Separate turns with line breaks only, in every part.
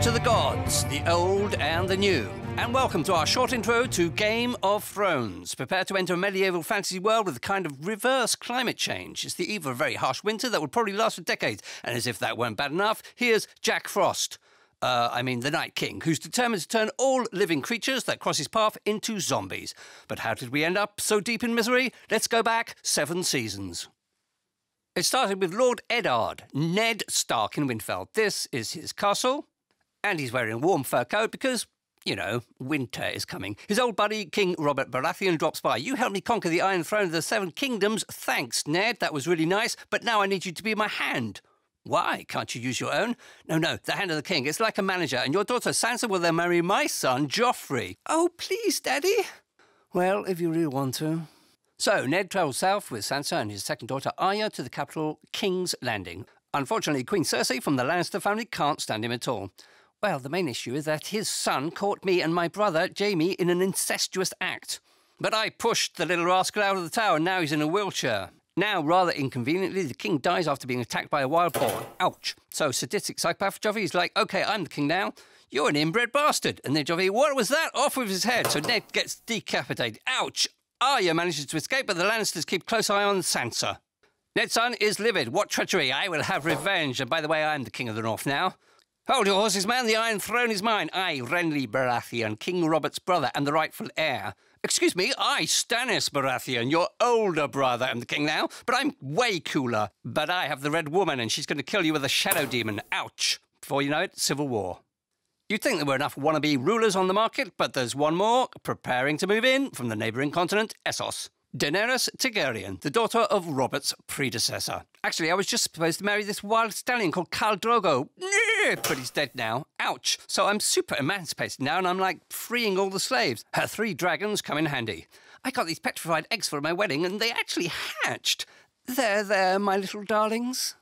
to the gods, the old and the new. And welcome to our short intro to Game of Thrones. Prepare to enter a medieval fantasy world with a kind of reverse climate change. It's the eve of a very harsh winter that will probably last for decades. And as if that weren't bad enough, here's Jack Frost. The Night King, who's determined to turn all living creatures that cross his path into zombies. But how did we end up so deep in misery? Let's go back 7 seasons. It started with Lord Eddard, Ned Stark in Winterfell. This is his castle, and he's wearing a warm fur coat because, you know, winter is coming. His old buddy, King Robert Baratheon, drops by. You helped me conquer the Iron Throne of the Seven Kingdoms. Thanks, Ned. That was really nice. But now I need you to be my hand. Why? Can't you use your own? No, the hand of the king. It's like a manager. And your daughter Sansa will then marry my son, Joffrey. Oh, please, Daddy. Well, if you really want to. So, Ned travels south with Sansa and his second daughter, Arya, to the capital, King's Landing. Unfortunately, Queen Cersei from the Lannister family can't stand him at all. Well, the main issue is that his son caught me and my brother, Jaime, in an incestuous act. But I pushed the little rascal out of the tower and now he's in a wheelchair. Now, rather inconveniently, the king dies after being attacked by a wild boar. Ouch. So, sadistic psychopath Joffrey is like, OK, I'm the king now. You're an inbred bastard. And then Joffrey, what was that? Off with his head. So Ned gets decapitated. Ouch. Arya manages to escape, but the Lannisters keep close eye on Sansa. Ned's son is livid. What treachery. I will have revenge. And by the way, I'm the king of the north now. Hold your horses, man. The Iron Throne is mine. I, Renly Baratheon, King Robert's brother and the rightful heir. Excuse me, I, Stannis Baratheon, your older brother, am the king now, but I'm way cooler. But I have the Red Woman, and she's going to kill you with a shadow demon. Ouch. Before you know it, civil war. You'd think there were enough wannabe rulers on the market, but there's one more, preparing to move in from the neighbouring continent, Essos. Daenerys Targaryen, the daughter of Robert's predecessor. Actually, I was just supposed to marry this wild stallion called Khal Drogo, but he's dead now. Ouch. So I'm super emancipated now, and I'm like freeing all the slaves. Her 3 dragons come in handy. I got these petrified eggs for my wedding, and they actually hatched. There, my little darlings.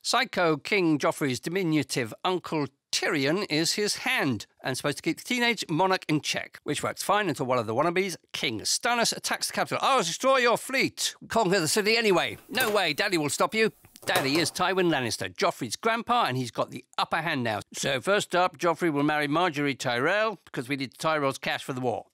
Psycho King Joffrey's diminutive uncle Tyrion is his hand and supposed to keep the teenage monarch in check, which works fine until one of the wannabes, King Stannis, attacks the capital. I'll destroy your fleet. Conquer the city anyway. No way, Daddy will stop you. Daddy is Tywin Lannister, Joffrey's grandpa, and he's got the upper hand now. So first up, Joffrey will marry Marjorie Tyrell because we need Tyrell's cash for the war.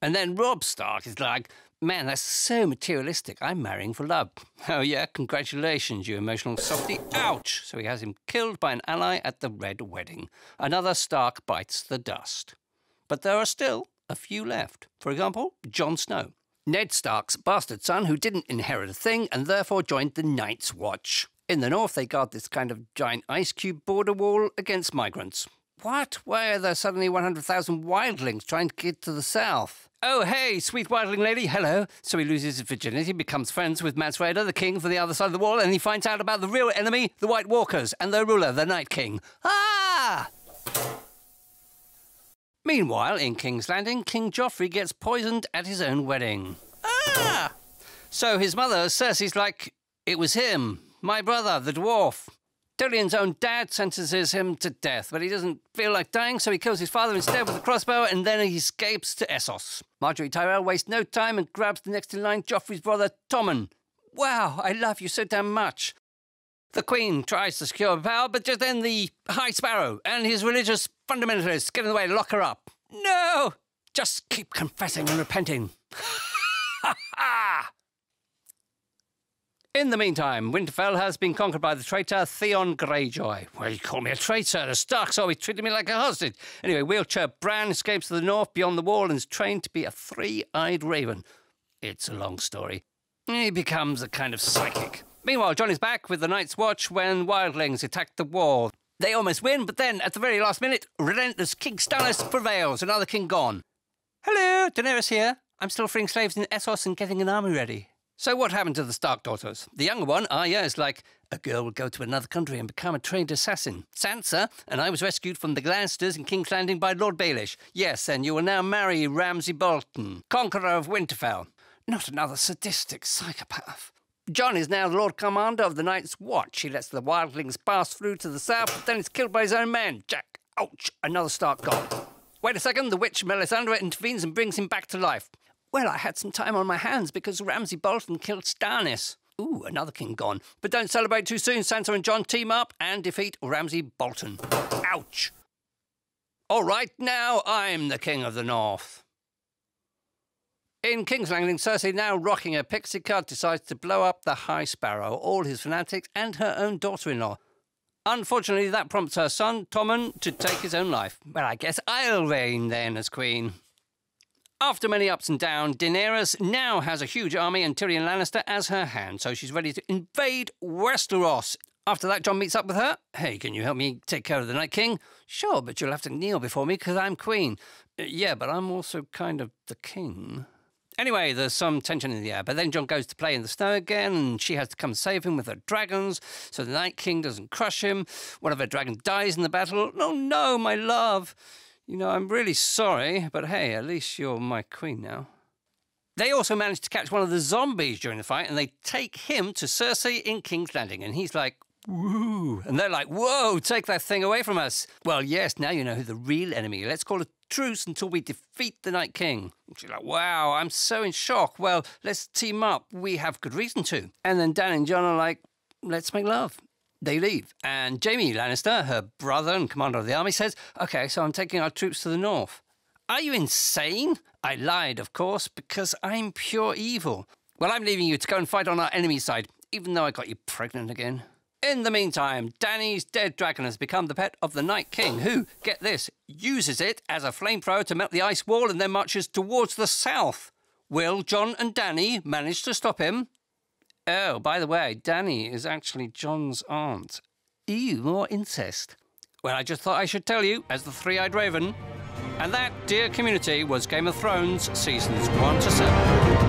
And then Robb Stark is like, man, that's so materialistic. I'm marrying for love. Oh, yeah, congratulations, you emotional softy. Ouch! So he has him killed by an ally at the Red Wedding. Another Stark bites the dust. But there are still a few left. For example, Jon Snow. Ned Stark's bastard son who didn't inherit a thing and therefore joined the Night's Watch. In the north, they guard this kind of giant ice cube border wall against migrants. What? Why are there suddenly 100,000 wildlings trying to get to the south? Oh, hey, sweet wildling lady, hello. So he loses his virginity, becomes friends with Mance Rayder, the king from the other side of the wall, and he finds out about the real enemy, the White Walkers, and their ruler, the Night King. Ah! Meanwhile, in King's Landing, King Joffrey gets poisoned at his own wedding. Ah! So his mother, Cersei's like, it was him, my brother, the dwarf. Dolian's own dad sentences him to death, but he doesn't feel like dying, so he kills his father instead with a crossbow, and then he escapes to Essos. Marjorie Tyrell wastes no time and grabs the next in line, Joffrey's brother, Tommen. Wow, I love you so damn much. The Queen tries to secure power, but just then the High Sparrow and his religious fundamentalists get in the way to lock her up. No! Just keep confessing and repenting. Ha ha! In the meantime, Winterfell has been conquered by the traitor Theon Greyjoy. Well, you call me a traitor. The Starks always treated me like a hostage. Anyway, wheelchair Bran escapes to the north beyond the wall and is trained to be a 3-eyed raven. It's a long story. He becomes a kind of psychic. Meanwhile, Jon is back with the Night's Watch when wildlings attack the wall. They almost win, but then, at the very last minute, relentless King Stannis prevails, another king gone. Hello, Daenerys here. I'm still freeing slaves in Essos and getting an army ready. So what happened to the Stark daughters? The younger one, Arya, is like, a girl will go to another country and become a trained assassin. Sansa, and I was rescued from the Lannisters in King's Landing by Lord Baelish. Yes, and you will now marry Ramsay Bolton, conqueror of Winterfell. Not another sadistic psychopath. Jon is now the Lord Commander of the Night's Watch. He lets the wildlings pass through to the south, but then is killed by his own men. Jack, ouch, another Stark gone. Wait a second, the witch Melisandre intervenes and brings him back to life. Well, I had some time on my hands because Ramsay Bolton killed Stannis. Ooh, another king gone. But don't celebrate too soon. Sansa and Jon team up and defeat Ramsay Bolton. Ouch! All right, now I'm the King of the North. In King's Landing, Cersei, now rocking her pixie cut, decides to blow up the High Sparrow, all his fanatics, and her own daughter-in-law. Unfortunately, that prompts her son, Tommen, to take his own life. Well, I guess I'll reign then as queen. After many ups and downs, Daenerys now has a huge army and Tyrion Lannister as her hand, so she's ready to invade Westeros. After that, Jon meets up with her. Hey, can you help me take care of the Night King? Sure, but you'll have to kneel before me because I'm queen. Yeah, but I'm also kind of the king. Anyway, there's some tension in the air, but then Jon goes to play in the snow again, and she has to come save him with her dragons, so the Night King doesn't crush him. One of her dragons dies in the battle. Oh no, my love. You know, I'm really sorry, but hey, at least you're my queen now. They also manage to catch one of the zombies during the fight, and they take him to Cersei in King's Landing, and he's like, woo. And they're like, whoa, take that thing away from us. Well, yes, now you know who the real enemy is. Let's call a truce until we defeat the Night King. And she's like, wow, I'm so in shock. Well, let's team up. We have good reason to. And then Dan and Jon are like, let's make love. They leave. And Jaime Lannister, her brother and commander of the army, says, okay, so I'm taking our troops to the north. Are you insane? I lied, of course, because I'm pure evil. Well, I'm leaving you to go and fight on our enemy's side, even though I got you pregnant again. In the meantime, Dany's dead dragon has become the pet of the Night King, who, get this, uses it as a flamethrower to melt the ice wall and then marches towards the south. Will Jon and Dany manage to stop him? Oh, by the way, Dany is actually Jon's aunt. Ew, more incest. Well, I just thought I should tell you, as the Three-Eyed Raven. And that, dear community, was Game of Thrones Seasons 1 to 7.